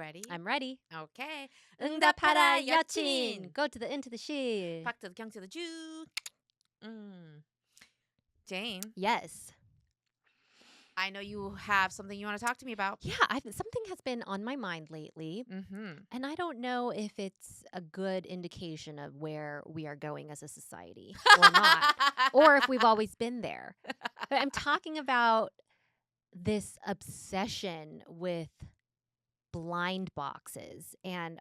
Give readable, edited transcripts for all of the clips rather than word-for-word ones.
ready? I'm ready. Okay. 응답하라 여친. Go to the into the shit. Back to the 경 to the Jew. Jane, Yes. I know you have something you want to talk to me about. Yeah, something has been on my mind lately, Mm-hmm. and I don't know if it's a good indication of where we are going as a society or not, or if we've always been there. But I'm talking about this obsession with blind boxes and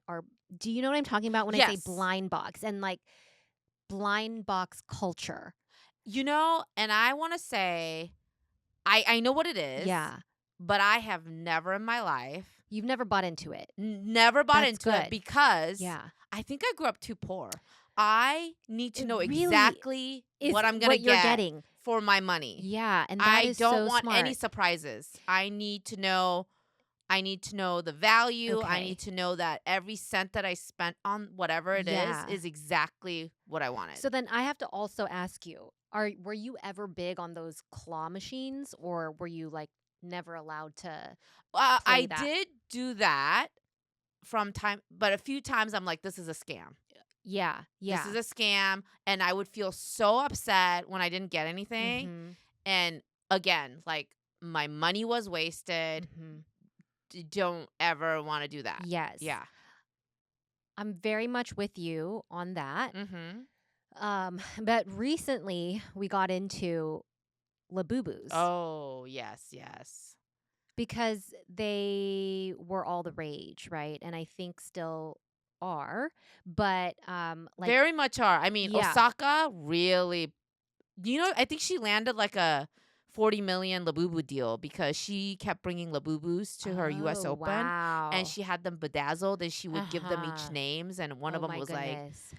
do you know what I'm talking about when I say Yes. blind box and like blind box culture? And I want to say, I know what it is. Yeah. But I have never in my life You've never bought into it. never bought That's into good. it because Yeah. I think I grew up too poor. I need to It know really exactly is what I'm going to you're get getting. for my money. Yeah, and that I is don't so want smart. any surprises. I need to know the value. I Okay. need to know that every cent that I spent on whatever it Yeah. is exactly what I wanted. So then I have to also ask you, were you ever big on those claw machines, or were you like never allowed to play I that? did do that from time, but a few times I'm like, this is a scam. Yeah. This is a scam. And I would feel so upset when I didn't get anything. Mhm. And again, like my money was wasted. Mhm. Don't ever want to do that. Yes. Yeah. I'm very much with you on that. Mm-hmm. But recently we got into Labubus Oh, yes. because they were all the rage, right? And I think still are. But like Very much are. I mean, yeah. Osaka really, I think she landed like a 40 million Labubu deal because she kept bringing Labubus to her US Oh, Open. wow. And she had them bedazzled and she would give them each Uh-huh. names. And one Oh of them my was goodness.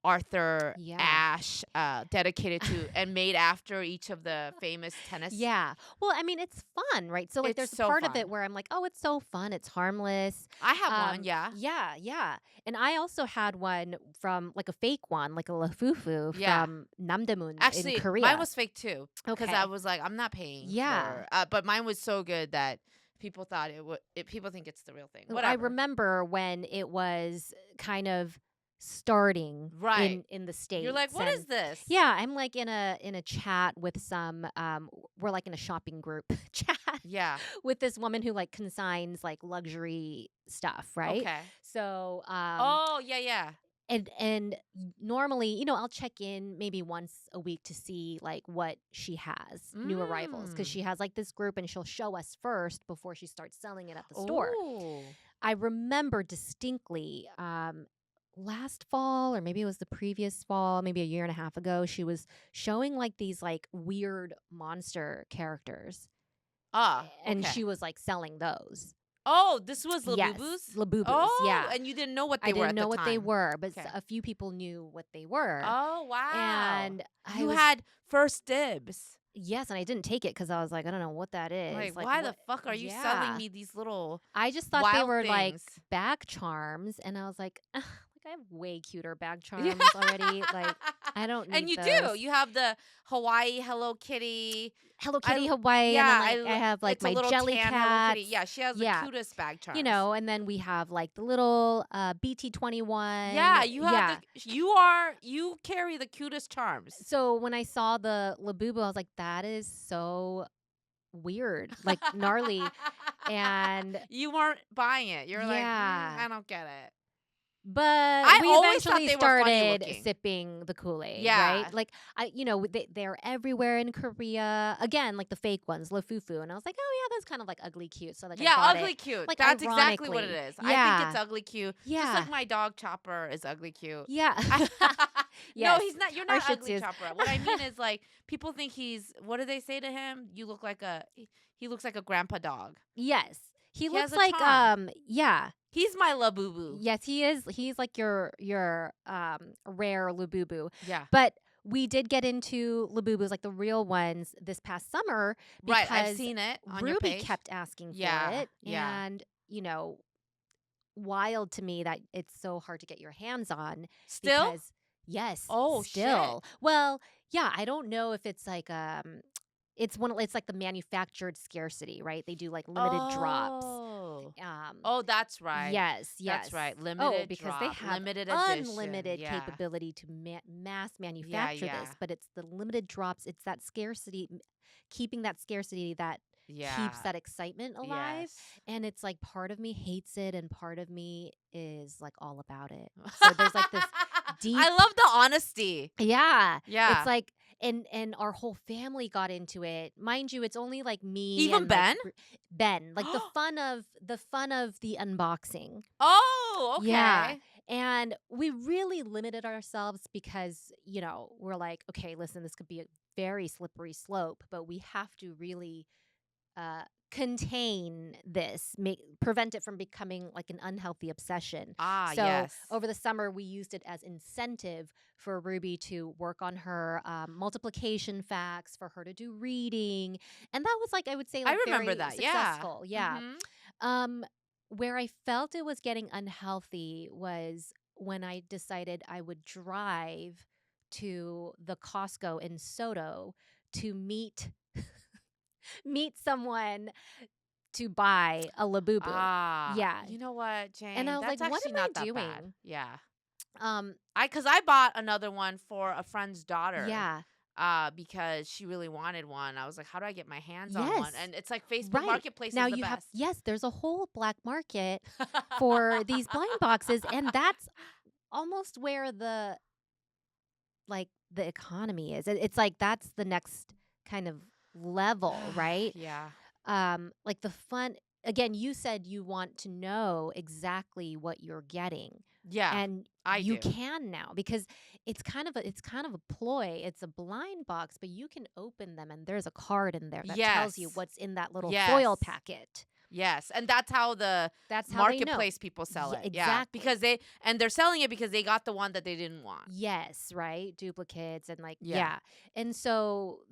Arthur Yeah. Ashe, dedicated to and made after each of the famous tennis. Yeah. Well, I mean, it's fun, right? So like It's there's a so part of fun. it where I'm like, oh, it's so fun. It's harmless. I have one, yeah. Yeah. And I also had one from like a fake one, like a lafufu Yeah. from Namdaemun Actually, in Korea. mine was fake too. Because Okay. I was like, I'm not paying. Yeah. But mine was so good that people thought people think it's the real thing. I Whatever. remember when it was kind of starting Right. in the States. You're like, what and is this? Yeah, I'm like in a chat with some we're like in a shopping group chat. Yeah. With this woman who like consigns like luxury stuff, right? Okay. So Oh, yeah. and normally, I'll check in maybe once a week to see like what she has, new arrivals, because she has like this group and she'll show us first before she starts selling it at the store. Oh. I remember distinctly last fall, or maybe it was the previous fall, maybe a year and a half ago, she was showing like these like weird monster characters. And she was like selling those. Oh, this was Labubus? Yes, Labubus, oh, yeah. And you didn't know what they I were didn't know what they were, but Okay. a few people knew what they were. Oh, wow. And you had first dibs. Yes, and I didn't take it because I was like, I don't know what that is. Like why the fuck are you selling me these little I just thought they were things? like back charms, and I was like, I have way cuter back charms already. Like, I don't need And you those. do. You have the Hawaii Hello Kitty. Hawaii, Yeah, and then I have like it's a my little jelly tan cat. Hello Kitty. Yeah, she has the cutest bag charms. And then we have like the little BT21. Yeah, you carry the cutest charms. So when I saw the Labubu, I was like, that is so weird, like gnarly. And you weren't buying it. You're like, Yeah. I don't get it. But we always thought eventually they were funny started looking. sipping the Kool-Aid, Yeah. right? Like they're everywhere in Korea. Again, like the fake ones, Lafufu, and I was like, oh yeah, that's kind of like ugly cute. So like, I bought ugly it. cute. Like, That's exactly what it ironically. is. I Yeah. think it's ugly cute. Yeah. Just like my dog Chopper is ugly cute. Yeah. No, he's not. You're Our not Shih ugly, Tzus. Chopper. What I mean is like people think what do they say to him? He looks like a grandpa dog. Yes. He looks has a like charm. yeah. He's my Labubu. Yes, he is. He's like your rare Labubu. Yeah. But we did get into Labubus, like the real ones, this past summer because Right, I've seen it on your Ruby page. kept asking for Yeah, it. yeah. And, wild to me that it's so hard to get your hands on. Still? Because, yes. Oh, still. Well, yeah, I don't know if it's like it's like the manufactured scarcity, right? They do like limited drops. Oh, that's right. Yes, yes. That's right. Oh, Limited because they drop, have limited edition. unlimited Yeah. capability to mass Yeah, manufacture yeah. this, but it's the limited drops. It's that scarcity, keeping that scarcity that keeps Yeah. that excitement alive. Yes. And it's like part of me hates it, and part of me is like all about it. So there's like this deep, I love the honesty. yeah. It's Yeah. like, and our whole family got into it. Mind you, it's only like me Even and like Ben? Ben, like the fun of the unboxing. Oh, Yeah. okay. And we really limited ourselves because, we're like, okay, listen, this could be a very slippery slope, but we have to really uh, contain this, prevent it from becoming like an unhealthy obsession. Ah, So yes. over the summer, we used it as incentive for Ruby to work on her multiplication facts, for her to do reading, and that was like, I would say, I like remember very that. Yeah. successful. Yeah. Mhm. Um, where I felt it was getting unhealthy was when I decided I would drive to the Costco in Soto to meet someone to buy a Labubu. Ah, Yeah. you know what, And I Jane? was like, That's what actually am I not that bad. doing? Yeah. Um, Cause I bought another one for a friend's daughter. yeah. Because she really wanted one. I was like, how do I get my hands on one? Yes. And it's like Facebook Right. Marketplace Now is the you have, best. yes, there's a whole black market for these blind boxes, and that's almost where the economy is. It's like that's the next kind of level, right? Yeah. Like the fun, again, you said you want to know exactly what you're getting. Yeah, And I you do. can now, because it's kind of a ploy. It's a blind box, but you can open them and there's a card in there that tells you Yes. what's in that little foil Yes. packet. Yes. And that's how the That's how they know. marketplace people sell Yeah, it. Yeah. exactly. Because they're selling it because they got the one that they didn't want. Yes, right? Duplicates and like, Yeah. yeah. And so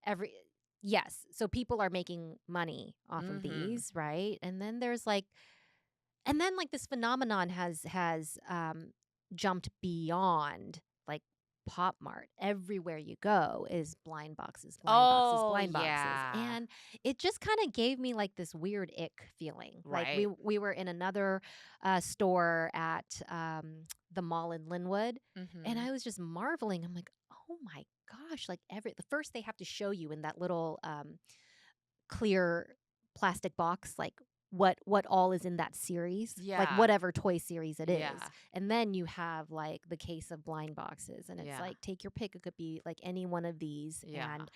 every yes, so people are making money off of Mhm. these, right? And then this phenomenon has jumped beyond like Pop Mart. Everywhere you go is blind boxes, blind boxes, Oh, blind boxes. yeah. And it just kind of gave me like this weird ick feeling. Like we Right. we were in another store at the mall in Linwood, and Mhm. I was just marveling. I'm like, oh my gosh, like the first they have to show you in that little clear plastic box, like what all is in that series, like Yeah. whatever toy series it is. Yeah. And then you have like the case of blind boxes, and it's Yeah. like, take your pick. It could be like any one of these. Yeah. And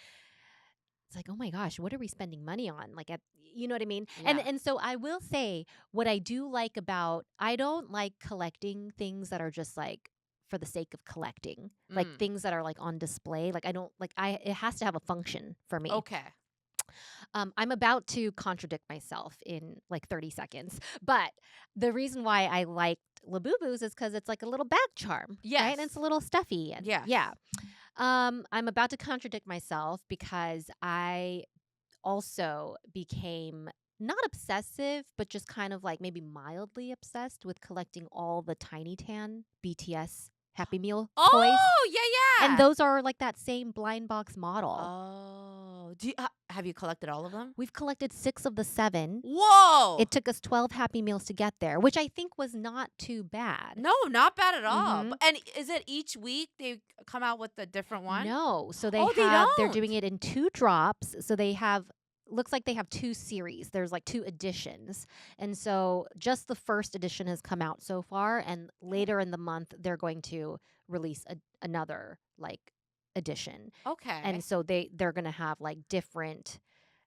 it's like, oh my gosh, what are we spending money on? Like, you know what I mean? And Yeah. and so I will say, what I do like about, I don't like collecting things that are just like for the sake of collecting, like Mm. things that are like on display. Like, I don't like, it has to have a function for me. Okay. I'm about to contradict myself in like 30 seconds, but the reason why I liked Labubus is because it's like a little bag charm, right? And it's Yes. a little stuffy, and Yes. yeah. I'm about to contradict myself because I also became not obsessive, but just kind of like maybe mildly obsessed with collecting all the Tiny Tan BTS Happy Meal toys. Oh, yeah, And yeah. those are like that same blind box model. Oh. Have you collected all of them? We've collected 6 of the 7. Whoa. It took us 12 Happy Meals to get there, which I think was not too bad. No, not bad at all. Mhm. And is it each week they come out with a different one? No, so Oh, they they're don't. doing it in 2 drops. So they have, looks like they have 2 series. There's like 2 editions. And so just the first edition has come out so far, and later in the month they're going to release another like edition. Okay. And so they're going to have like different,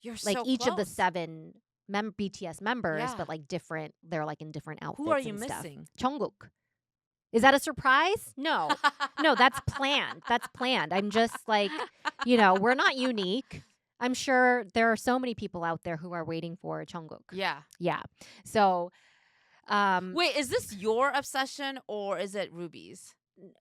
You're like so each of the close. 7 BTS members, Yeah. but like different, they're like in different outfits. Who are you and stuff. missing? Jungkook. Is that a surprise? No. No, that's planned. That's planned. I'm just like, we're not unique. I'm sure there are so many people out there who are waiting for Jungkook. Yeah. Yeah. So, Wait, is this your obsession or is it Ruby's?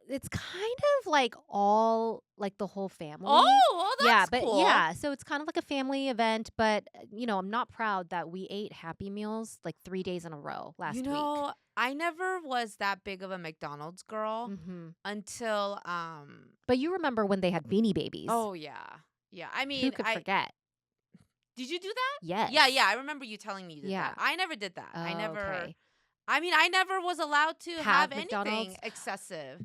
it's kind of like all like the whole family. Oh, yeah, that's but cool. yeah, so it's kind of like a family event, but I'm not proud that we ate Happy Meals like 3 days in a row last week. I never was that big of a McDonald's girl until But you remember when they had Beanie Babies? Oh yeah. Yeah. I mean, who could forget? Did you do that? Yes. Yeah. I remember you telling me you did Yeah. that. I never did that. Oh, I never. okay. I mean, I never was allowed to have anything McDonald's? excessive.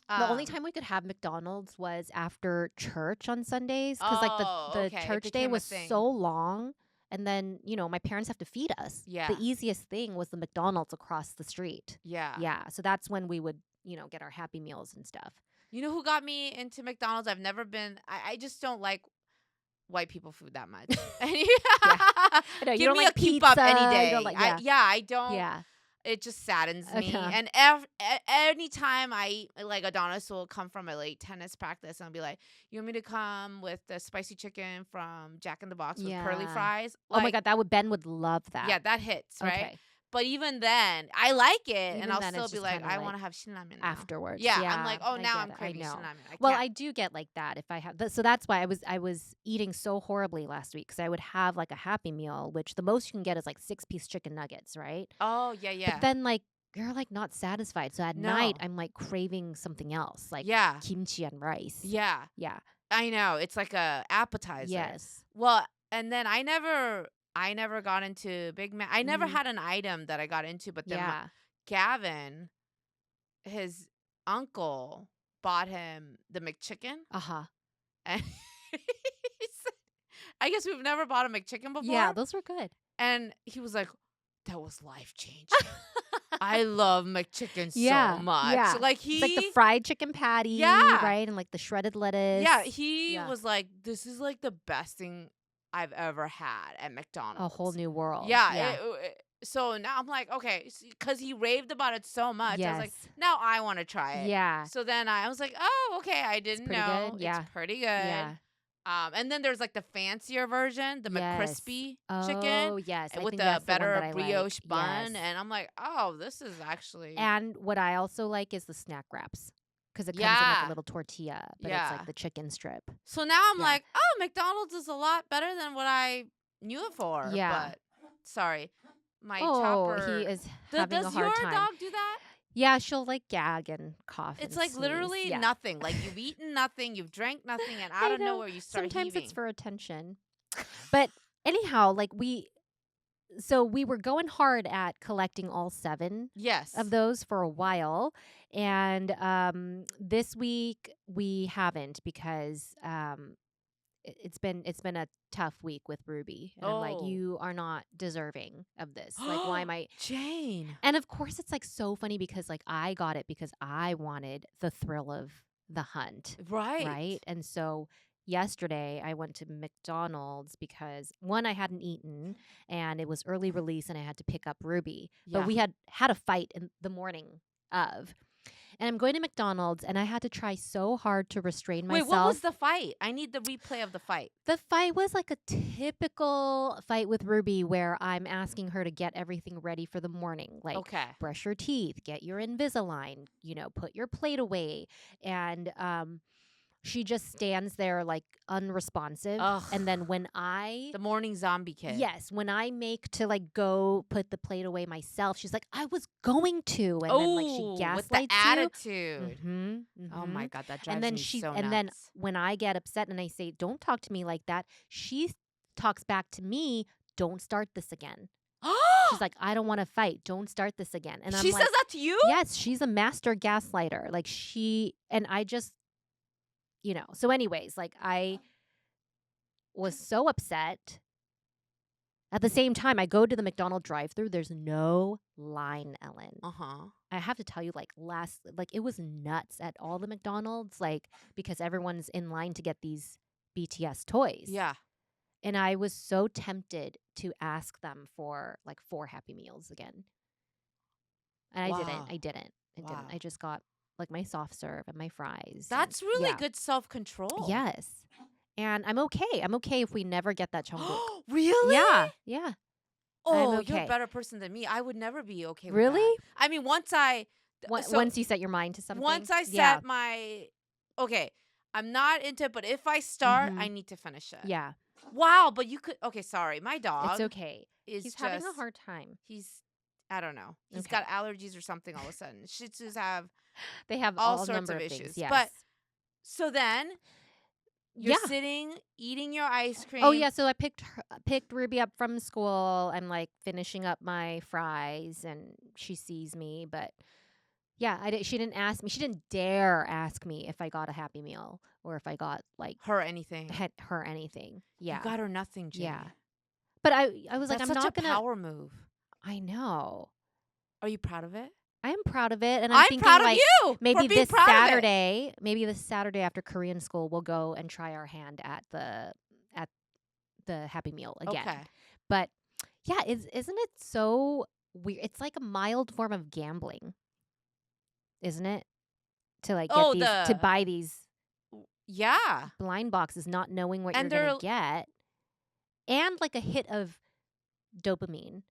The only time we could have McDonald's was after church on Sundays because, like, Oh, the okay. It church day became a was thing. so long. And then, my parents have to feed us. Yeah. The easiest thing was the McDonald's across the street. Yeah. Yeah. So that's when we would, get our Happy Meals and stuff. You know who got me into McDonald's? I've never been. I just don't like white people food that much. I know, you Give don't me like a keep up pizza, any you day. don't like- I don't. Yeah. It just saddens me. Okay. And anytime I eat, like, Adonis will come from a late tennis practice and I'll be like, you want me to come with the spicy chicken from Jack in the Box with curly Yeah. fries? Oh my Like, God, Ben would love that. yeah, that hits, right? Okay. But even then, I like it, Even and I'll then, still it's be just like, kinda I like want to have shinramen now. afterwards. Yeah, I'm like, oh, I now get I'm it. craving I know. shinramen. Well, I do get like that if I have. So that's why I was eating so horribly last week because I would have like a Happy Meal, which the most you can get is like 6-piece chicken nuggets, right? Oh, yeah. But then like you're like not satisfied. So at night No. I'm like craving something else, like Yeah. kimchi and rice. Yeah, Yeah. I know. It's like a appetizer. Yes. Well, and then I never got into Big Mac. I never Mhm. had an item that I got into, but then Yeah. Gavin, his uncle, bought him the McChicken. Uh-huh. And he said, I guess we've never bought a McChicken before. Yeah, those were good. And he was like, that was life changing. I love McChicken Yeah, so much. yeah. Like It's like the fried chicken patty, Yeah. right? And like the shredded lettuce. yeah, he Yeah. was like, this is like the best thing I've ever had at McDonald's. A whole new world. Yeah. So now I'm like, okay, because he raved about it so much. I was like, Yes. now I want to try it. Yeah. So then I was like, oh, okay, I didn't pretty know. good? Yeah. It's pretty good. Yeah. And then there's like the fancier version, the Yes. McCrispy Oh, chicken yes. I with think the that's the one better that I brioche like. bun. Yes. And I'm like, oh, this is actually. And what I also like is the snack wraps because it comes in like Yeah. a little tortilla, but Yeah. it's like the chicken strip. So now I'm Yeah. like, oh, McDonald's is a lot better than what I knew it for. Yeah. But sorry, my Oh, chopper. he is having a Does hard your time. dog do that? Yeah, she'll like gag and cough. It's and like sneeze. literally Yeah. nothing. Like you've eaten nothing, you've drank nothing, and I out of know. nowhere you start Sometimes heaving. it's for attention. But anyhow, like we were going hard at collecting all 7 Yes. of those for a while, and this week we haven't because it's been a tough week with Ruby, and I'm like, Oh. you are not deserving of this. Like, why am I? Jane. And of course, it's like so funny because like I got it because I wanted the thrill of the hunt, Right. right? And so yesterday I went to McDonald's because one, I hadn't eaten and it was early release and I had to pick up Ruby. Yeah. But we had a fight in the morning of. And I'm going to McDonald's and I had to try so hard to restrain myself. Wait, what was the fight? I need the replay of the fight. The fight was like a typical fight with Ruby where I'm asking her to get everything ready for the morning. Like, Okay. brush your teeth, get your Invisalign, put your plate away. And she just stands there like unresponsive. Ugh. And then when I The morning zombie kid. Yes, when I make to like go put the plate away myself, she's like, I was going to, and Oh, then like she gaslights with the you. attitude. Mm-hmm, Oh my God, that drives and then me so nuts. and then when I get upset and I say, "Don't talk to me like that," she talks back to me, "Don't start this again." She's like, "I don't want to fight. Don't start this again." And I'm she like, says that to you? "Yes, she's a master gaslighter." Like I just, So, anyways, like I was so upset. At the same time, I go to the McDonald's drive-thru. There's no line, Ellen. Uh-huh. I have to tell you, it was nuts at all the McDonald's, like, because everyone's in line to get these BTS toys. Yeah. And I was so tempted to ask them for, like, 4 Happy Meals again. And I didn't. Wow. I didn't. Wow. I just got, like, my soft serve and my fries. That's and, really yeah. good self-control. Yes. And I'm okay. I'm okay if we never get that Jungkook. Really? Yeah. Yeah. Oh, I'm you're okay. a better person than me. I would never be okay with Really? that. I mean, once Once you set your mind to something. Once I set Yeah. my okay, I'm not into it, but if I start, Mhm. I need to finish it. Yeah. Wow, but you could okay, sorry. My dog It's okay. is He's just having a hard time. I don't know. He's Okay. got allergies or something all of a sudden. Shih Tzus have They have all all sorts number of of issues. things. Yes. But so then You're Yeah. sitting, eating your ice cream. Oh yeah, so I picked Ruby up from school. I'm like finishing up my fries, and she sees me. But yeah, she didn't ask me. She didn't dare ask me if I got a Happy Meal or if I got like Her anything. her anything. You Yeah, got her nothing, Jay. yeah. But I was like, That's I'm such a not gonna. power move. I know. Are you proud of it? I am proud of it, and I'm I'm thinking proud of like you for being proud of it. Maybe this Saturday after Korean school, we'll go and try our hand at the Happy Meal again. Okay. But yeah, isn't it so weird? It's like a mild form of gambling, isn't it? To like get Oh, to buy these yeah. blind boxes, not knowing what And you're they're gonna get, and like a hit of dopamine,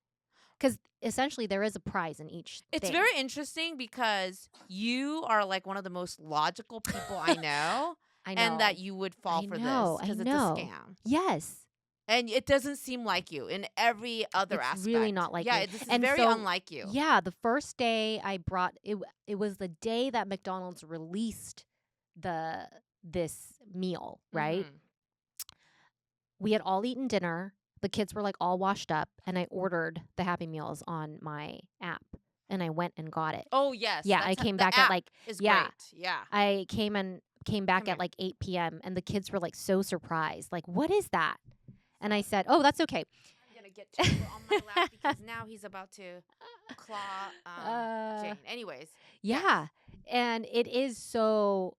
because essentially there is a prize in each It's thing. very interesting because you are like one of the most logical people I know. I know. And that you would fall for this because it's a scam. Yes. And it doesn't seem like you in every other It's aspect. really not like me. This is And very so, unlike you. Yeah, the first day I brought it, it was the day that McDonald's released this meal, right? Mhm. We had all eaten dinner. The kids were like all washed up, and I ordered the Happy Meals on my app, and I went and got it. Oh yes. Yeah, I came back at like is yeah, great. Yeah. I came back Come at here. like 8 p.m. and the kids were like so surprised, like, "What is that?" And I said, "Oh, that's okay." I'm gonna get Tuber on my lap because now he's about to claw Jane. Anyways. Yeah, and it is so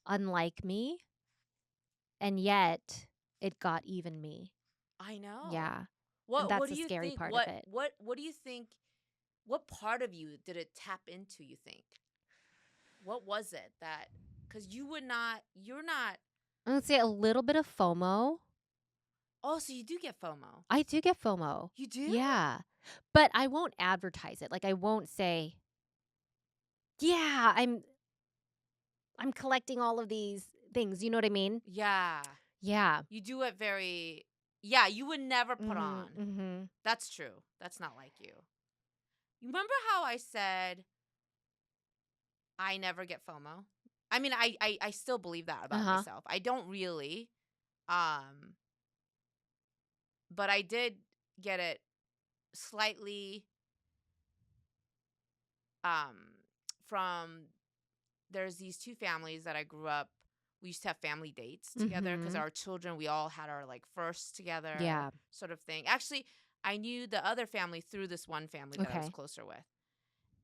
unlike me, and yet it got even me. I know. Yeah, and What that's do the you scary think? part of it. What do you think? What part of you did it tap into? You think? What was it that? Because you're not. I would say a little bit of FOMO. Oh, so you do get FOMO. I do get FOMO. You do? Yeah, but I won't advertise it. Like I won't say, "Yeah, I'm collecting all of these things." You know what I mean? Yeah. Yeah. You do it very. Yeah, you would never put on. Mm-hmm. That's true. That's not like you. You remember how I said I never get FOMO? I mean, I still believe that about myself. I don't really. But I did get it slightly from there's these two families that I grew up. We used to have family dates together because our children, we all had our like firsts together, sort of thing. Actually, I knew the other family through this one family that I was closer with.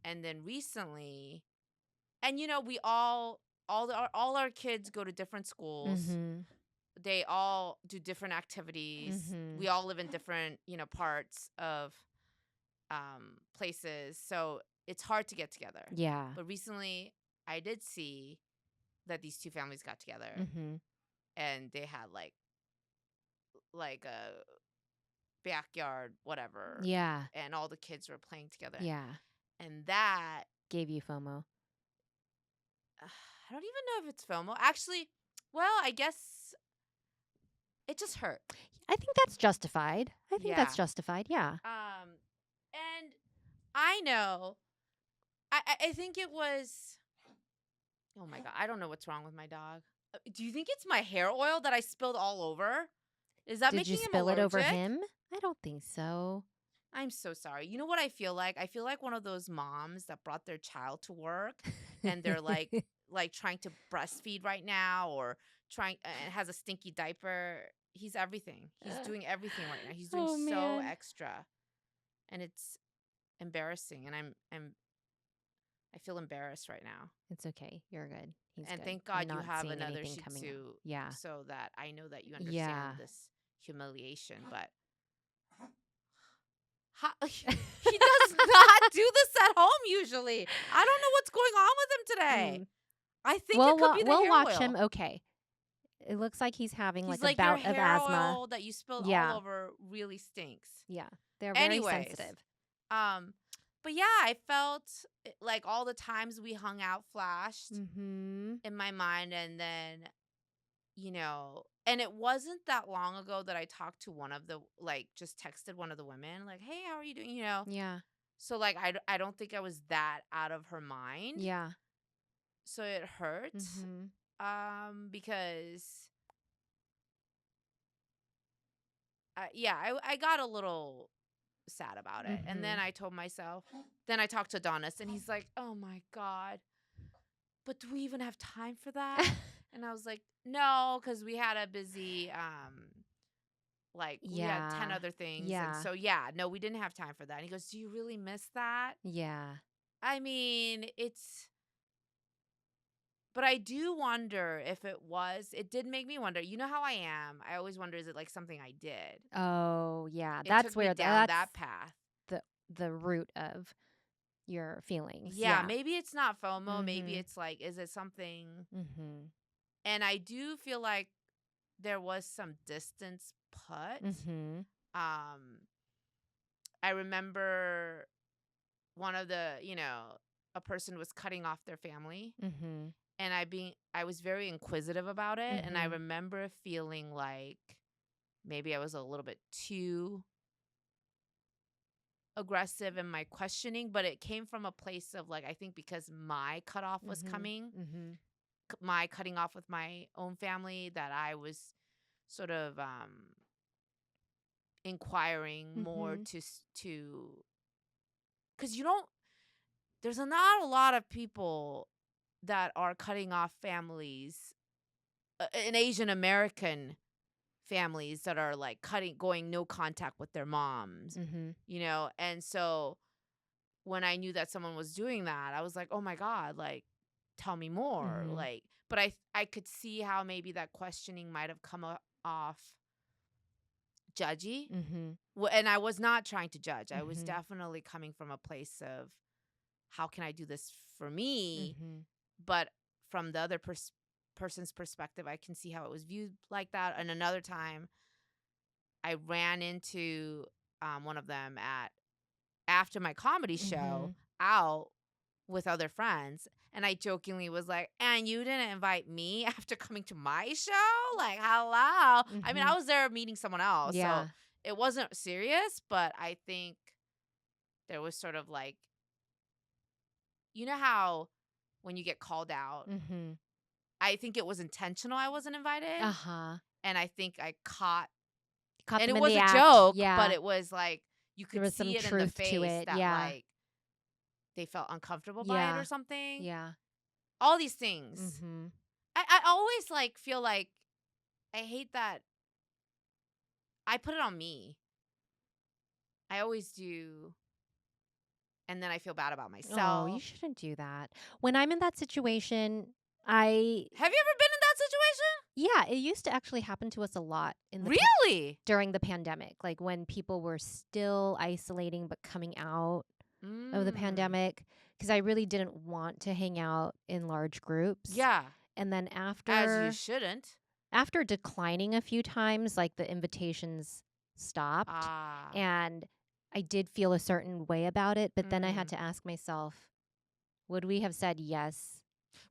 And then recently, and we all our kids go to different schools. Mm-hmm. They all do different activities. Mm-hmm. We all live in different, parts of places. So it's hard to get together. Yeah. But recently I did see that these two families got together and they had like a backyard, whatever. Yeah. And all the kids were playing together. Yeah. And that gave you FOMO. I don't even know if it's FOMO. Actually, well, I guess it just hurt. I think that's justified. Yeah. And I know. I think it was. Oh my God! I don't know what's wrong with my dog. Do you think it's my hair oil that I spilled all over? Is that making him allergic? Did you spill it over him? I don't think so. I'm so sorry. You know what I feel like? I feel like one of those moms that brought their child to work and they're like trying to breastfeed right now or and has a stinky diaper. He's everything. He's doing everything right now. He's doing so extra. And it's embarrassing and I feel embarrassed right now. It's okay. You're good. He's and good. thank God I'm you have another Shih Tzu Yeah. so that I know that you understand this humiliation. But he does not do this at home usually. I don't know what's going on with him today. I think it could be the hair watch oil. him. Okay. It looks like he's having He's like a bout your of hair asthma. Oil that you spilled all over really stinks. Yeah. They're very sensitive. But yeah, I felt like all the times we hung out flashed in my mind. And then, and it wasn't that long ago that I talked to one of the, just texted one of the women, like, hey, how are you doing? Yeah. So, I don't think I was that out of her mind. Yeah. So it hurt because I got a little sad about it. And then I told myself, then I talked to Adonis, and he's like, oh my God, but do we even have time for that? And I was like, no, because we had a busy, we had 10 other things. And so, no, we didn't have time for that. And he goes, do you really miss that? Yeah. I mean, but I do wonder if it did make me wonder. You know how I am. I always wonder, is it like something I did? Oh, yeah. It That's took me where down that path. The root of your feelings. Yeah, maybe it's not FOMO. Maybe it's like, is it something? And I do feel like there was some distance put. I remember one of the, a person was cutting off their family. And I was very inquisitive about it. And I remember feeling like maybe I was a little bit too aggressive in my questioning, but it came from a place of I think because my cutoff was coming, my cutting off with my own family, that I was sort of inquiring more to because there's not a lot of people that are cutting off families, in Asian American families, that are going no contact with their moms, and so when I knew that someone was doing that, I was like, oh my God, tell me more. But I could see how maybe that questioning might have come off judgy. And I was not trying to judge. I was definitely coming from a place of, how can I do this for me? But from the other person's perspective, I can see how it was viewed like that. And another time, I ran into one of them after my comedy show out with other friends. And I jokingly was like, and you didn't invite me after coming to my show? Like, hello. I mean, I was there meeting someone else. Yeah. So it wasn't serious, but I think there was sort of you know how when you get called out, I think it was intentional I wasn't invited. And I think I caught and it them was in the a act. joke, Yeah. but it was you could There was see some it in the truth face to it. that they felt uncomfortable by it or something. Yeah. All these things. I always feel like I hate that I put it on me. I always do. And then I feel bad about myself. Oh, you shouldn't do that. When I'm in that situation, Have you ever been in that situation? Yeah, it used to actually happen to us a lot in the Really? during the pandemic, when people were still isolating but coming out of the pandemic, because I really didn't want to hang out in large groups. Yeah. And then as you shouldn't. After declining a few times, the invitations stopped, and I did feel a certain way about it, but then I had to ask myself, would we have said yes?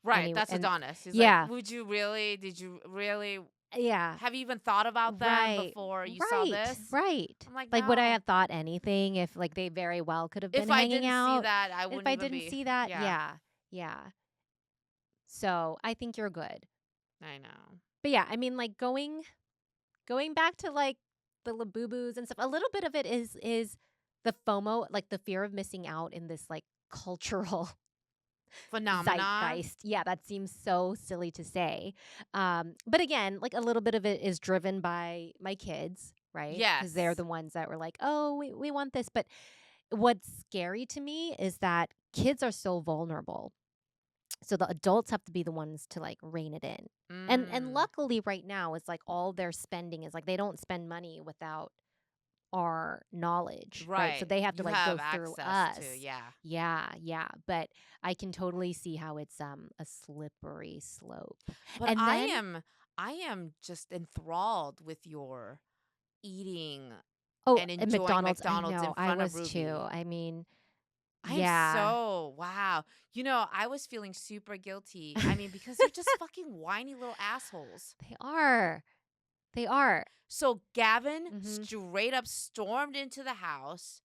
Right, that's Adonis. He's would you really? Did you really? Yeah. Have you even thought about them before you saw this? Right. I'm no. Would I have thought anything if they very well could have been hanging out? If I didn't see that, I wouldn't. If I didn't see that, yeah. So I think you're good. I know. But yeah, I mean, going back to the Labubu's and stuff. A little bit of it is the FOMO, the fear of missing out in this cultural phenomenon. Zeitgeist. Yeah, that seems so silly to say. But again, a little bit of it is driven by my kids, right? Yes. Because they're the ones that were like, oh, we want this. But what's scary to me is that kids are so vulnerable. So the adults have to be the ones to rein it in. And luckily right now it's all their spending is they don't spend money without our knowledge, right? So they have to go through us. Yeah. But I can totally see how it's a slippery slope. But and I am just enthralled with your eating and enjoying McDonald's I know, in front I was of Ruby. too. I mean, wow. I was feeling super guilty. I mean, because they're just fucking whiny little assholes. They are. So Gavin straight up stormed into the house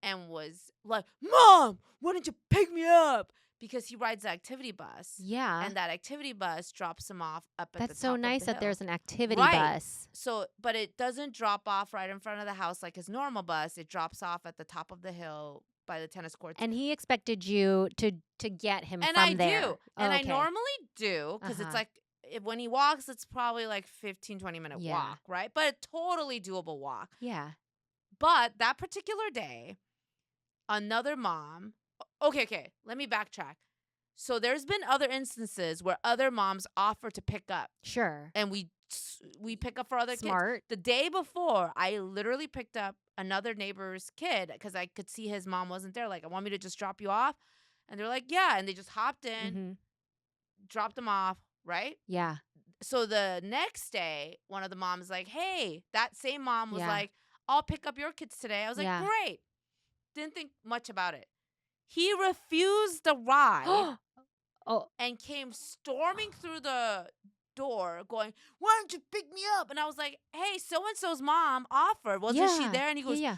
and was like, Mom, why didn't you pick me up? because he rides the activity bus. Yeah. And that activity bus drops him off up at the top of the That's so nice that hill. there's an activity bus. So, but it doesn't drop off right in front of the house like his normal bus. It drops off at the top of the hill by the tennis courts. And he expected you to get him and from I there. do. And I normally do, because it's like, when he walks, it's probably like 15, 20-minute walk, right? But a totally doable walk. Yeah. But that particular day, another mom... Okay, let me backtrack. So there's been other instances where other moms offer to pick up. Sure. And we pick up for other kids. The day before, I literally picked up another neighbor's kid because I could see his mom wasn't there. Like, I want me to just drop you off? And they're like, yeah. And they just hopped in, dropped them off, right? Yeah. So the next day, one of the moms like, hey, that same mom was like, I'll pick up your kids today. I was like, great. Didn't think much about it. He refused the ride and came storming through the door going, why don't you pick me up? And I was like, hey, so-and-so's mom offered. Wasn't she there? And he goes, yeah,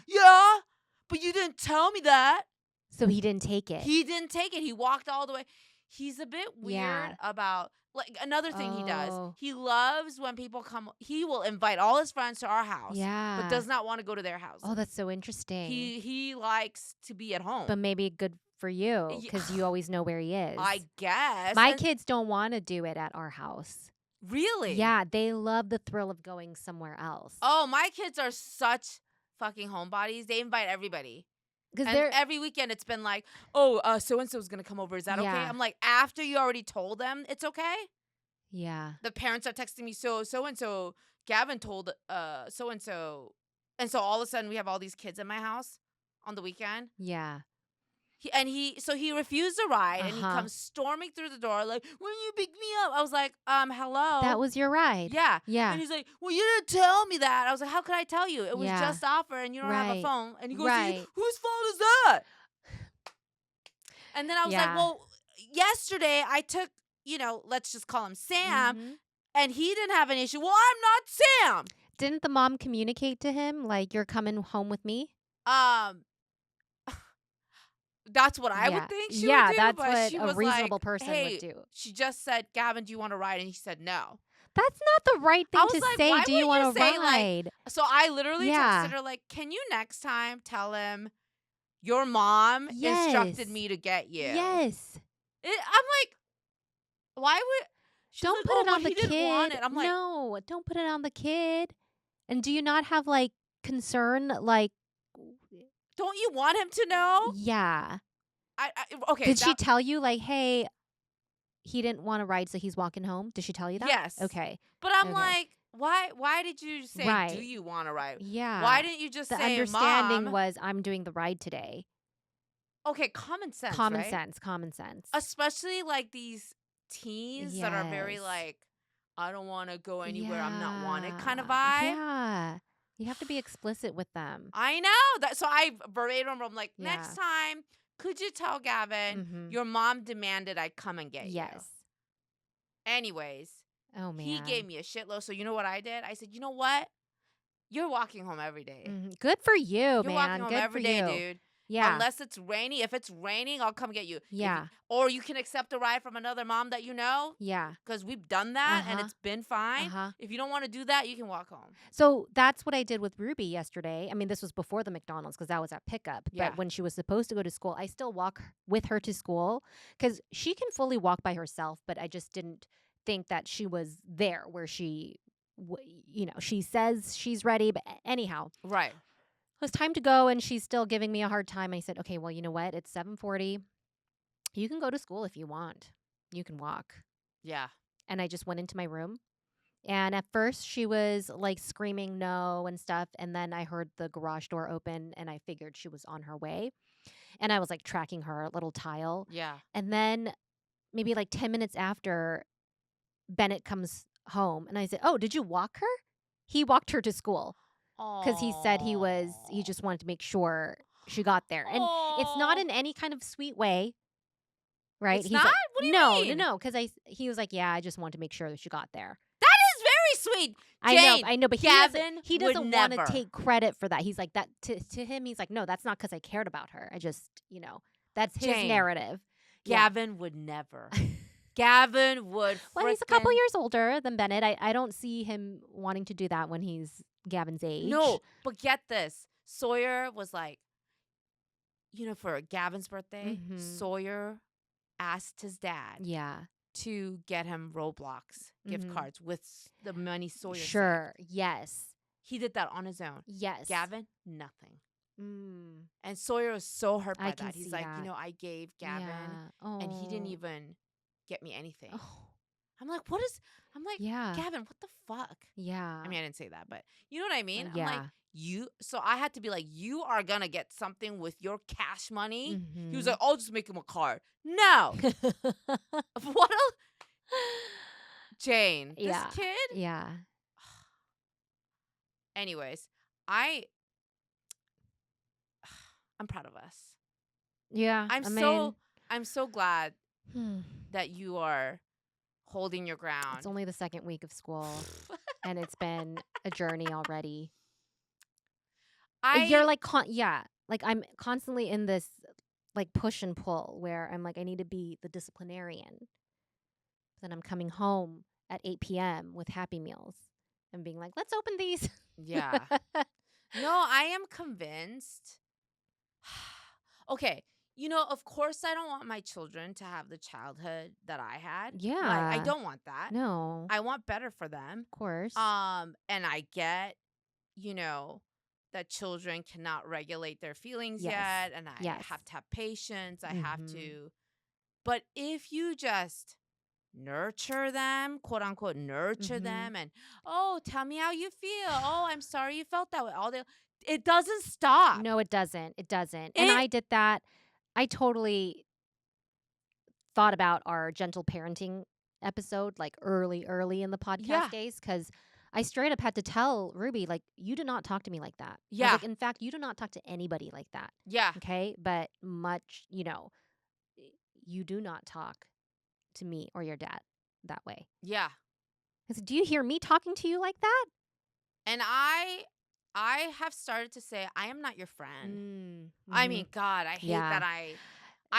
but you didn't tell me that. So he didn't take it. He didn't take it. He walked all the way. He's a bit weird about... Like, another thing he does, he loves when people come. He will invite all his friends to our house, but does not want to go to their house. Oh, that's so interesting. He likes to be at home. But maybe good for you, because you always know where he is. I guess. My kids don't want to do it at our house. Really? Yeah, they love the thrill of going somewhere else. Oh, my kids are such fucking homebodies. They invite everybody. And every weekend it's been like, oh, so-and-so's going to come over. Is that okay? I'm like, after you already told them it's okay? Yeah. The parents are texting me, so-and-so, Gavin told so-and-so. And so all of a sudden we have all these kids in my house on the weekend. Yeah. He refused a ride, and he comes storming through the door like, when you pick me up? I was like, hello. That was your ride. Yeah. Yeah. And he's like, well, you didn't tell me that. I was like, how could I tell you? It was just offer, and you don't have a phone. And he goes, whose fault is that? And then I was like, well, yesterday I took, let's just call him Sam, and he didn't have an issue. Well, I'm not Sam. Didn't the mom communicate to him, like, you're coming home with me? That's what I would think she would do. That's but what she a was reasonable like, person hey, would do. She just said, Gavin, do you want to ride? And he said no. That's not the right thing to say. Do you want to ride? So I literally texted her, like, can you next time tell him your mom instructed me to get you? Yes. I'm like, why would... Don't put it on the kid. Want it. I'm like, no, don't put it on the kid. And do you not have, like, concern, like... Don't you want him to know? Yeah. Okay. Did she tell you, like, hey, he didn't want to ride, so he's walking home? Did she tell you that? Yes. Okay. But I'm like, why did you say, do you want to ride? Yeah. Why didn't you just say, Mom? The understanding was, I'm doing the ride today. Okay, common sense, Common sense. Especially, like, these teens that are very, like, I don't want to go anywhere I'm not wanted kind of vibe. Yeah. You have to be explicit with them. I know. So I verbatim, I'm like, next time, could you tell Gavin your mom demanded I come and get you? Yes. Anyways. Oh, man. He gave me a shitload. So you know what I did? I said, you know what? You're walking home every day. Good for you, You're man. walking home Good every for day, you. dude. Yeah. Unless it's rainy. If it's raining, I'll come get you. Yeah. Or you can accept a ride from another mom that you know. Yeah. Because we've done that and it's been fine. If you don't want to do that, you can walk home. So that's what I did with Ruby yesterday. I mean, this was before the McDonald's because that was at pickup. Yeah. But when she was supposed to go to school, I still walk with her to school because she can fully walk by herself. But I just didn't think that she was there where she, she says she's ready. But anyhow. Right. It was time to go, and she's still giving me a hard time. I said, okay, well, you know what? It's 7:40. You can go to school if you want. You can walk. Yeah. And I just went into my room. And at first, she was, like, screaming no and stuff. And then I heard the garage door open, and I figured she was on her way. And I was, like, tracking her little tile. Yeah. And then maybe, like, 10 minutes after, Bennett comes home. And I said, oh, did you walk her? He walked her to school. Because he said he just wanted to make sure she got there. And it's not in any kind of sweet way, right? It's not? What do you mean? No. Because he was like, yeah, I just wanted to make sure that she got there. That is very sweet. Jane, I know, but Gavin he doesn't want to take credit for that. He's like, that to him, he's like, no, that's not because I cared about her. I just, that's his narrative. Gavin would never. Gavin would Well, he's a couple years older than Bennett. I don't see him wanting to do that when he's Gavin's age. No, but get this. Sawyer was like, for Gavin's birthday, Sawyer asked his dad to get him Roblox gift cards with the money Sawyer saved. Yes. He did that on his own. Yes. Gavin, nothing. And Sawyer was so hurt by that. He's like, I gave Gavin, and he didn't even get me anything. I'm like, Gavin, what the fuck? Yeah. I mean, I didn't say that, but you know what I mean? Yeah. I'm like, so I had to be like, you are going to get something with your cash money? He was like, I'll just make him a card. No. What else? Jane, this kid? Yeah. Anyways, I'm proud of us. Yeah. I'm so glad that you are holding your ground. It's only the second week of school and it's been a journey already. You're like, like I'm constantly in this like push and pull where I'm like, I need to be the disciplinarian. Then I'm coming home at 8 p.m. with Happy Meals and being like, let's open these. Yeah. No, I am convinced. Okay. Of course, I don't want my children to have the childhood that I had. Yeah. Like, I don't want that. No. I want better for them. Of course. And I get, that children cannot regulate their feelings yet. And I have to have patience. I have to. But if you just nurture them, quote unquote, nurture them. And, tell me how you feel. I'm sorry you felt that way. It doesn't stop. No, it doesn't. It doesn't. And I did that. I totally thought about our gentle parenting episode like early in the podcast days because I straight up had to tell Ruby, like, you do not talk to me like that. Yeah. I was like, in fact, you do not talk to anybody like that. Yeah. Okay. But you do not talk to me or your dad that way. Yeah. I said, do you hear me talking to you like that? And I have started to say, I am not your friend. I mean, God, I hate that I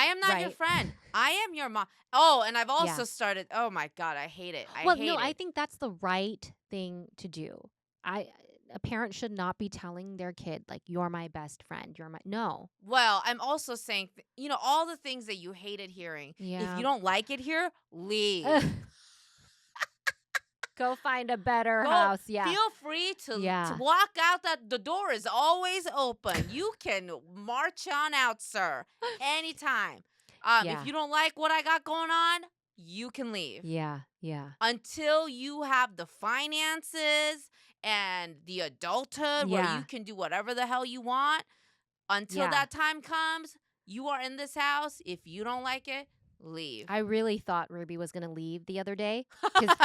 am not your friend. I am your mom. Oh, and I've also started, oh my God, I hate it. I think that's the right thing to do. A parent should not be telling their kid, like, you're my best friend. No. Well, I'm also saying, all the things that you hated hearing. Yeah. If you don't like it here, leave. Go find a better house. Yeah. Feel free to walk out. The door is always open. You can march on out, sir, anytime. If you don't like what I got going on, you can leave. Yeah. Yeah. Until you have the finances and the adulthood where you can do whatever the hell you want. Until that time comes, you are in this house. If you don't like it, leave. I really thought Ruby was going to leave the other day because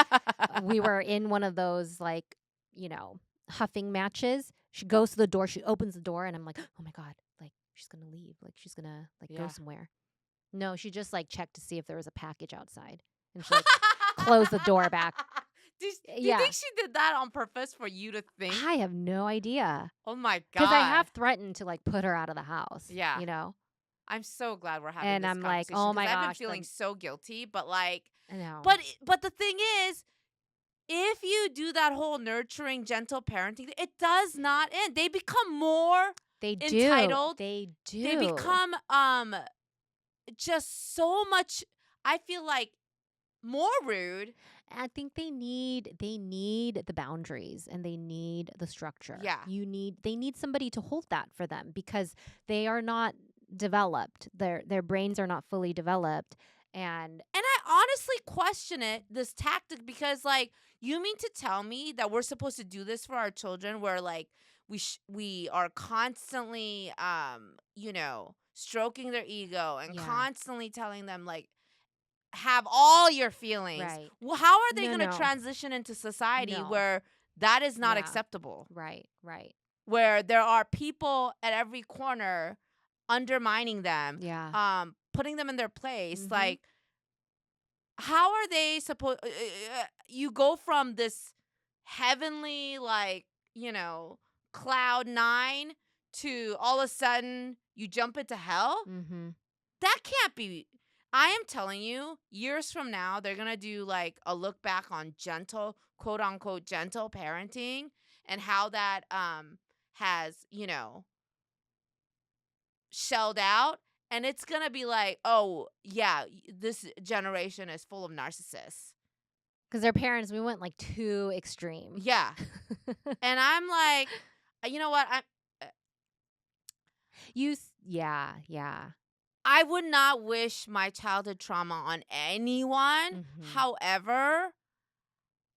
we were in one of those like, huffing matches. She goes to the door, she opens the door, and I'm like, oh my God, like she's going to leave. Like she's going to go somewhere. No, she just like checked to see if there was a package outside and she like closed the door back. Do you think she did that on purpose for you to think? I have no idea. Oh my God. Because I have threatened to like put her out of the house. Yeah. I'm so glad we're having and this I'm conversation. like, oh my gosh. I've been feeling so guilty, but like, I know. But the thing is, if you do that whole nurturing, gentle parenting, it does not end. They become more entitled. They do. They become just so much, I feel like, more rude. I think they need the boundaries and they need the structure. Yeah. They need somebody to hold that for them because they are not developed. Their brains are not fully developed. And I honestly question this tactic because, like, you mean to tell me that we're supposed to do this for our children where, like, we are constantly, stroking their ego and constantly telling them, like, have all your feelings. Right. Well, how are they going to transition into society where that is not acceptable? Right. Where there are people at every corner undermining them, putting them in their place. Mm-hmm. Like, how are they supposed? You go from this heavenly, like, cloud 9 to all of a sudden you jump into hell. Mm-hmm. That can't be. I am telling you, years from now, they're going to do like a look back on gentle, quote unquote, gentle parenting and how that has, shelled out. And it's going to be like, oh, yeah, this generation is full of narcissists. Because their parents, we went like too extreme. Yeah. And I'm like, you know what? Yeah. I would not wish my childhood trauma on anyone. However,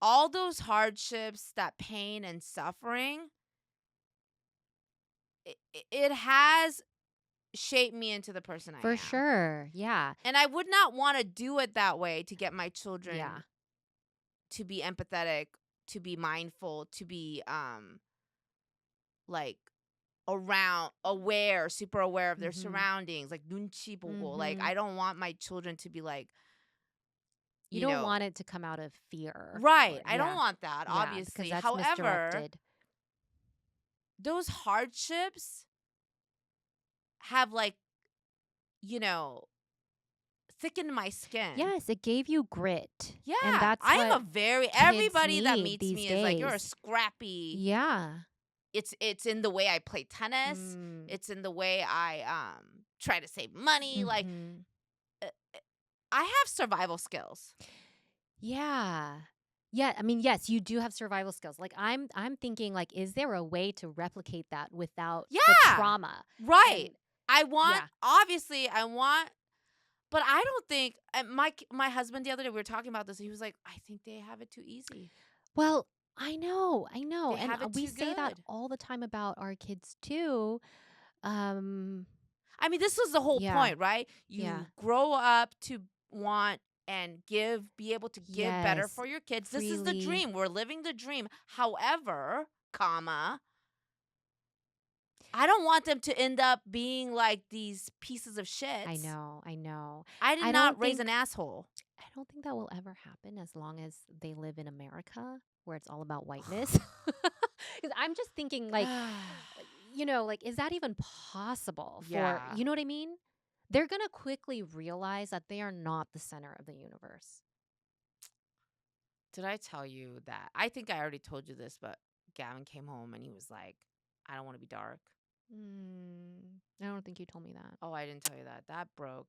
all those hardships, that pain and suffering, it has shaped me into the person I am. For sure. Yeah. And I would not want to do it that way to get my children to be empathetic, to be mindful, to be like super aware of their surroundings, like 눈치 보고. Like I don't want my children to be like, you don't want it to come out of fear. Right. I don't want that, obviously. Because that's However, misdirected. Those hardships have like, thickened my skin. Yes, it gave you grit. Yeah. And that's I am what everybody that need meets these me days. is like, you're a scrappy. Yeah. It's in the way I play tennis. It's in the way I try to save money. Like I have survival skills. Yeah. Yeah, I mean, yes, you do have survival skills. Like I'm thinking like, is there a way to replicate that without the trauma? Right. Obviously I want, but I don't think, my husband the other day, we were talking about this, and he was like, I think they have it too easy. Well, I know. They and have it we too say that good. all the time about our kids too. I mean, this was the whole point, right? You grow up to want and be able to give better for your kids. Freely. This is the dream. We're living the dream. However, I don't want them to end up being like these pieces of shit. I know. I did not raise an asshole. I don't think that will ever happen as long as they live in America, where it's all about whiteness. Because I'm just thinking, like, like, is that even possible? You know what I mean? They're going to quickly realize that they are not the center of the universe. Did I tell you that? I think I already told you this, but Gavin came home and he was like, I don't want to be dark. I don't think you told me that. Oh, I didn't tell you that. That broke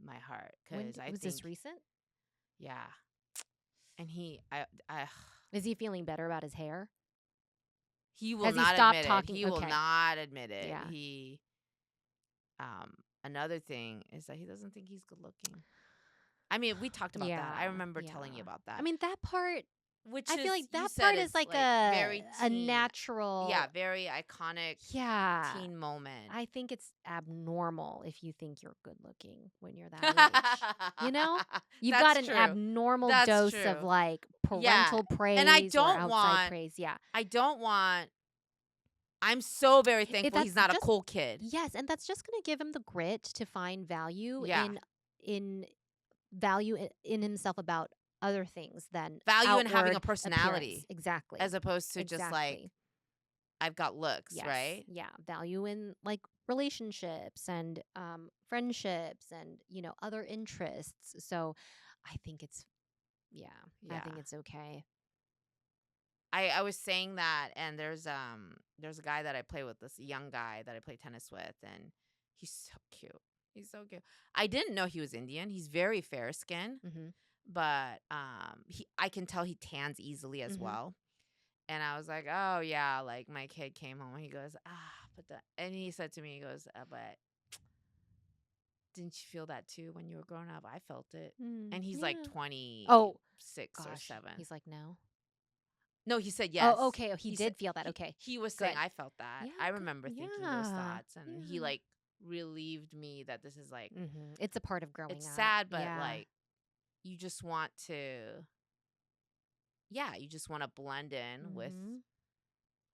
my heart. Was this recent? Yeah. And is he feeling better about his hair? He will Has not he stopped admit talking? it. He will not admit it. Yeah. He another thing is that he doesn't think he's good looking. I mean, we talked about that. I remember telling you about that. I mean, that part, I feel like that part is like very a natural, very iconic teen moment. I think it's abnormal if you think you're good looking when you're that age. You've got an abnormal dose of like parental praise, and I don't or outside want praise. Yeah, I don't want. I'm so very thankful he's not a cool kid. Yes, and that's just going to give him the grit to find value in himself about other things than value in having a personality. Appearance. Exactly. As opposed to just like, I've got looks, right? Yeah. Value in like relationships and friendships and, other interests. So I think it's, I think it's okay. I was saying that, and there's a guy that I play with, this young guy that I play tennis with, and he's so cute. He's so cute. I didn't know he was Indian. He's very fair skinned, but I can tell he tans easily as well. And I was like, oh yeah, like my kid came home and he goes, and he said to me, he goes, but didn't you feel that too when you were growing up? I felt it. And he's like 26 or 7. He's like, no. No, he said yes. Oh, okay. He did feel that. Okay. He was saying, I felt that. I remember thinking those thoughts. And he like relieved me that this is like. It's a part of growing up. It's sad, but like you just want to. Yeah, you just want to blend in with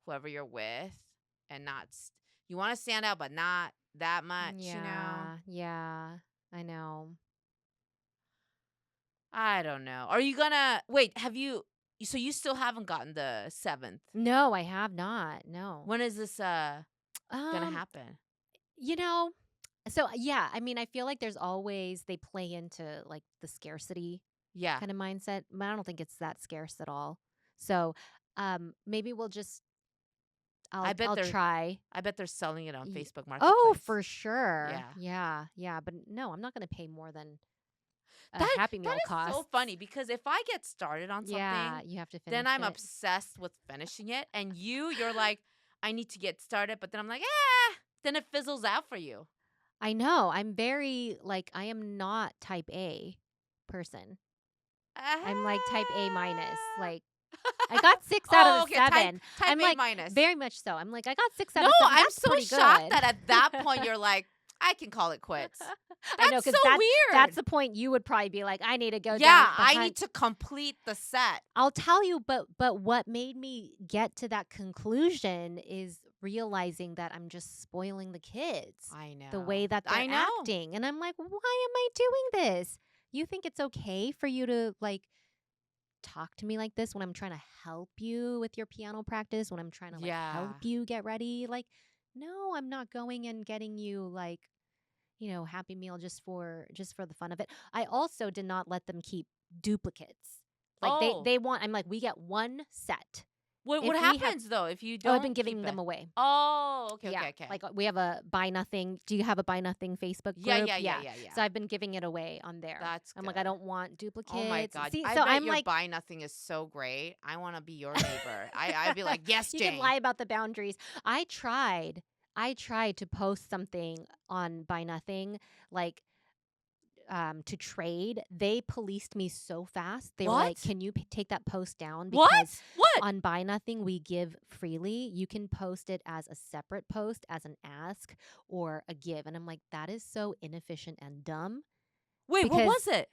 whoever you're with and not. You want to stand out, but not that much, Yeah, I know. I don't know. Are you gonna. Wait, have you. So you still haven't gotten the 7th? No, I have not. No. When is this gonna happen? So yeah, I mean, I feel like there's always they play into like the scarcity kind of mindset, but I don't think it's that scarce at all. So maybe we'll just I'll try. I bet they're selling it on Facebook Marketplace. Oh, for sure. Yeah. But no, I'm not going to pay more than a Happy Meal cost. That is so funny because if I get started on something, you have to finish then I'm obsessed with finishing it. And you're like, I need to get started, but then I'm like, then it fizzles out for you. I know. I'm very like I am not type A person. I'm like type A minus. Like I got 6 out of 7. Type I'm A like minus. very much so. I'm like I got 6 out of 7. That's I'm so shocked that at that point you're like, I can call it quits. I know, because so weird. That's the point you would probably be like, I need to go down. Yeah, I need to complete the set. I'll tell you, but what made me get to that conclusion is realizing that I'm just spoiling the kids. I know. The way that they're acting. And I'm like, why am I doing this? You think it's okay for you to like talk to me like this when I'm trying to help you with your piano practice, when I'm trying to like help you get ready? Like, no, I'm not going and getting you like, Happy Meal just for the fun of it. I also did not let them keep duplicates. Like they want, I'm like, we get one set. What happens though if you don't? I've been giving them away. Oh, okay. Like we have a buy nothing. Do you have a buy nothing Facebook group? Yeah. So I've been giving it away on there. I'm like, I don't want duplicates. Oh my God. See, I so bet I'm your like, buy nothing is so great. I want to be your neighbor. I'd be like, yes, Jane. You can lie about the boundaries. I tried to post something on Buy Nothing, like to trade. They policed me so fast. They were like, can you take that post down? Because what? On Buy Nothing, we give freely. You can post it as a separate post, as an ask or a give. And I'm like, that is so inefficient and dumb. Wait, what was it?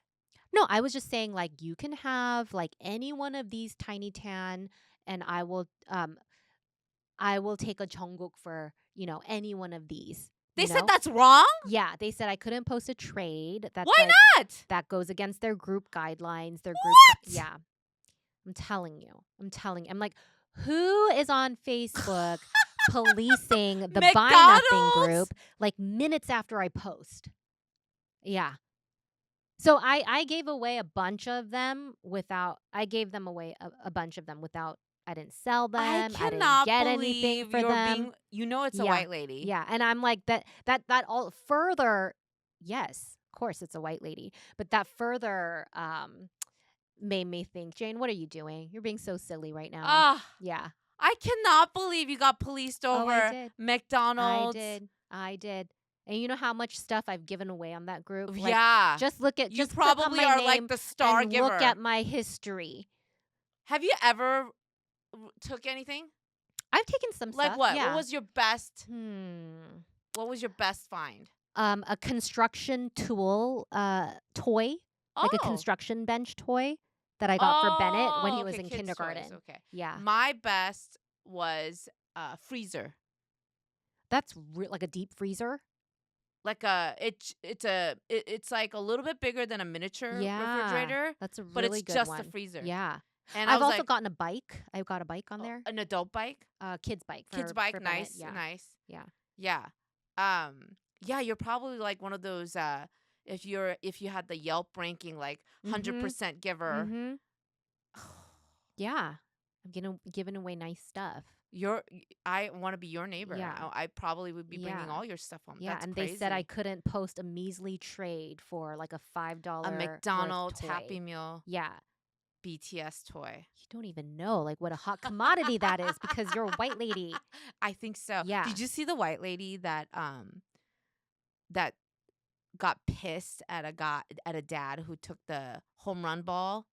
No, I was just saying like, you can have like any one of these Tiny Tan and I will take a Jungkook for, any one of these. They said that's wrong? Yeah, they said I couldn't post a trade. That's Why not? That goes against their group guidelines. Their group. What? Yeah. I'm telling you. I'm like, who is on Facebook policing the Buy Nothing group like minutes after I post? Yeah. So I gave away a bunch of them without, I didn't sell them. I didn't get anything for them. It's a white lady. Yeah. And I'm like, that all further, yes, of course it's a white lady. But that further made me think, Jane, what are you doing? You're being so silly right now. Yeah. I cannot believe you got policed over McDonald's. I did. And you know how much stuff I've given away on that group? Like, yeah. Just look at, you probably are like the star giver. Look at my history. Have you ever took anything? I've taken some stuff. Like what? Yeah. What was your best? What was your best find? A construction tool toy, like a construction bench toy that I got for Bennett when he was in kindergarten. Toys, okay. Yeah. My best was a freezer. That's like a deep freezer. Like it's like a little bit bigger than a miniature refrigerator. That's a really but it's good just one. a freezer. Yeah. And I've also gotten a bike. I've got a bike on there. An adult bike? Kid's bike. Kid's bike, for nice. Bennett. Nice. Yeah. Yeah. Yeah, you're probably like one of those if you had the Yelp ranking like 100% giver. Mm-hmm. Yeah. I'm giving away nice stuff. I want to be your neighbor. Yeah. I probably would be bringing all your stuff home. Yeah, That's and crazy. they said I couldn't post a measly trade for like a $5 a McDonald's toy. Happy Meal. Yeah. BTS toy. You don't even know like what a hot commodity that is because you're a white lady. I think so. Yeah. Did you see the white lady that got pissed at a dad who took the home run ball?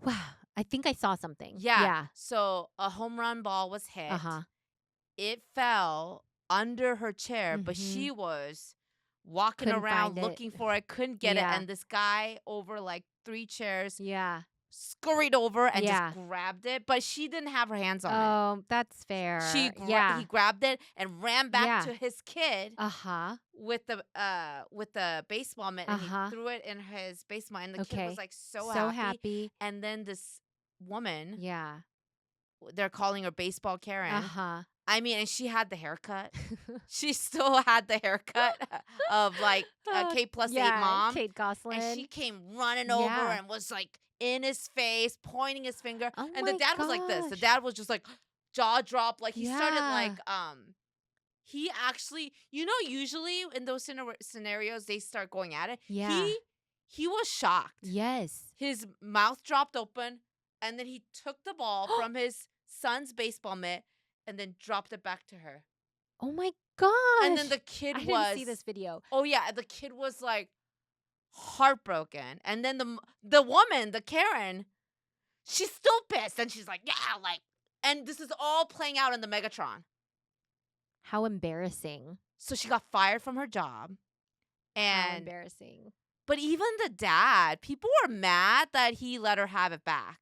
Wow. I think I saw something. Yeah. So a home run ball was hit. It fell under her chair, but she was walking around looking for it, couldn't get it. And this guy over like 3 chairs scurried over and just grabbed it, but she didn't have her hands on it. Oh, that's fair. He grabbed it and ran back to his kid with the baseball mitt and he threw it in his baseball and the kid was like so happy. And then this woman, they're calling her Baseball Karen, I mean, and she had the haircut. She still had the haircut of like a K+8 mom. Kate Gosselin. And she came running over and was like in his face, pointing his finger. Oh and the dad was like this. The dad was just like jaw dropped. Like he started like he actually, usually in those scenarios they start going at it. Yeah. He was shocked. Yes. His mouth dropped open, and then he took the ball from his son's baseball mitt and then dropped it back to her. Oh my gosh. And then the kid I didn't see this video. Oh yeah, the kid was like heartbroken. And then the woman, the Karen, she's still pissed, and she's like, yeah, like, and this is all playing out in the Megatron. How embarrassing. So she got fired from her job. And how embarrassing. But even the dad, people were mad that he let her have it back.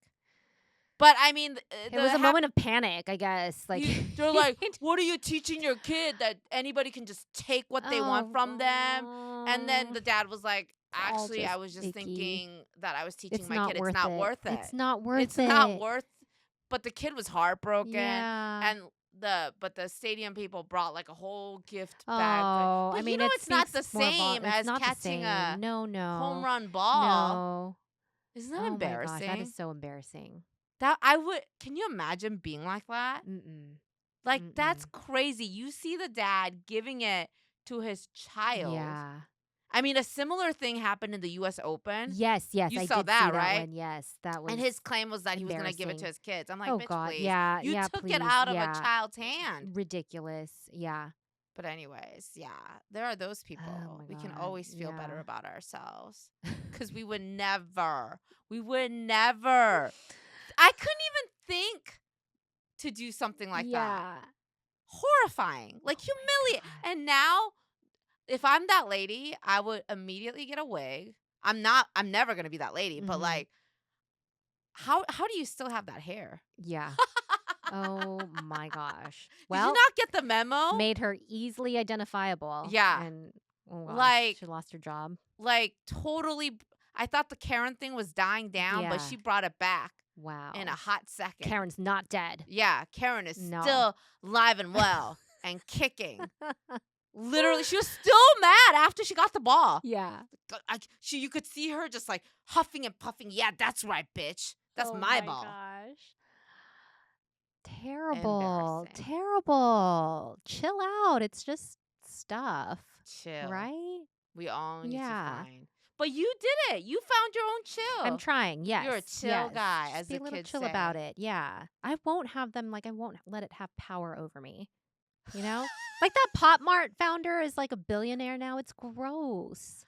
But I mean, it was a moment of panic, I guess. Like they're like, "What are you teaching your kid that anybody can just take what they want from them?" And then the dad was like, "Actually, I was just thinking that I was teaching my kid. It's not worth it. It's not worth it. It's not worth." But the kid was heartbroken, yeah. but the stadium people brought like a whole gift bag. Oh, but I mean, it's not the same as catching a home run ball. No, isn't that embarrassing? My gosh, that is so embarrassing. Can you imagine being like that? Mm-mm. Like, that's crazy. You see the dad giving it to his child. Yeah. I mean, a similar thing happened in the U.S. Open. Yes. You saw did that, see right? That one. Yes, that was. And his claim was that he was going to give it to his kids. I'm like, oh bitch, God, please. yeah, You took please, it out of a child's hand. Ridiculous, yeah. But anyways, yeah, there are those people. Oh my we God, can always feel better about ourselves because we would never. I couldn't even think to do something like that. Horrifying. Like humiliating. And now, if I'm that lady, I would immediately get a wig. I'm never going to be that lady. But like, how do you still have that hair? Yeah. Oh my gosh. Well, did you not get the memo? Made her easily identifiable. Yeah. And oh gosh, like, she lost her job. Like totally. I thought the Karen thing was dying down, but she brought it back. Wow. In a hot second. Karen's not dead. Yeah, Karen is still alive and well and kicking. Literally, she was still mad after she got the ball. Yeah. You could see her just like huffing and puffing. Yeah, that's right, bitch. That's my ball. Gosh. Terrible. Chill out. It's just stuff. Chill. Right? We all need to find. But you did it. You found your own chill. I'm trying. Yes. You're a chill guy, just as be the a little kids chill say. about it. Yeah. I won't have them I won't let it have power over me. You know? Like that Pop Mart founder is like a billionaire now. It's gross.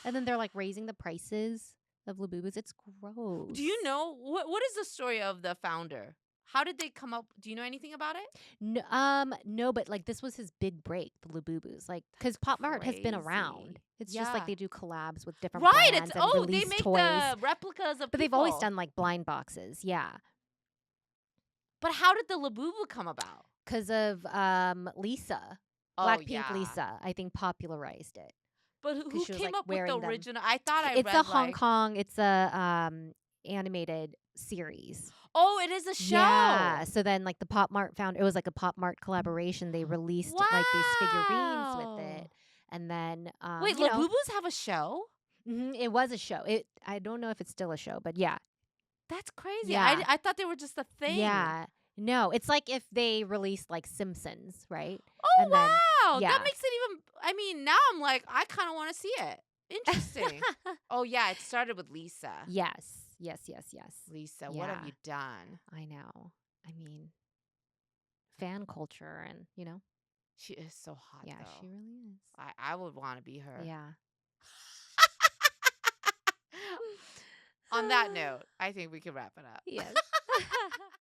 And then they're like raising the prices of Labubus. It's gross. Do you know what is the story of the founder? How did they come up? Do you know anything about it? No, but like this was his big break, the Labubus. Like, because Pop Mart has been around. It's just like they do collabs with different brands and release they make toys. The replicas of. But they've always done like blind boxes, yeah. But how did the Labubu come about? Because of Lisa, Blackpink Lisa, I think popularized it. But who came up with the original? I thought it's a Hong Kong. It's a animated series. Oh, it is a show. Yeah. So then, like the Pop Mart it was like a Pop Mart collaboration. They released like these figurines with it, and then wait, Labubus have a show? Mm-hmm, it was a show. I don't know if it's still a show, but yeah. That's crazy. Yeah. I thought they were just a thing. Yeah. No, it's like if they released like Simpsons, right? Oh, and then, wow. That makes it even. I mean, now I'm like, I kind of want to see it. Interesting. Oh, yeah. It started with Lisa. Yes. Lisa, what have you done? I know. I mean, fan culture and, you know. She is so hot, yeah, though. She really is. I would want to be her. Yeah. On that note, I think we can wrap it up. Yes.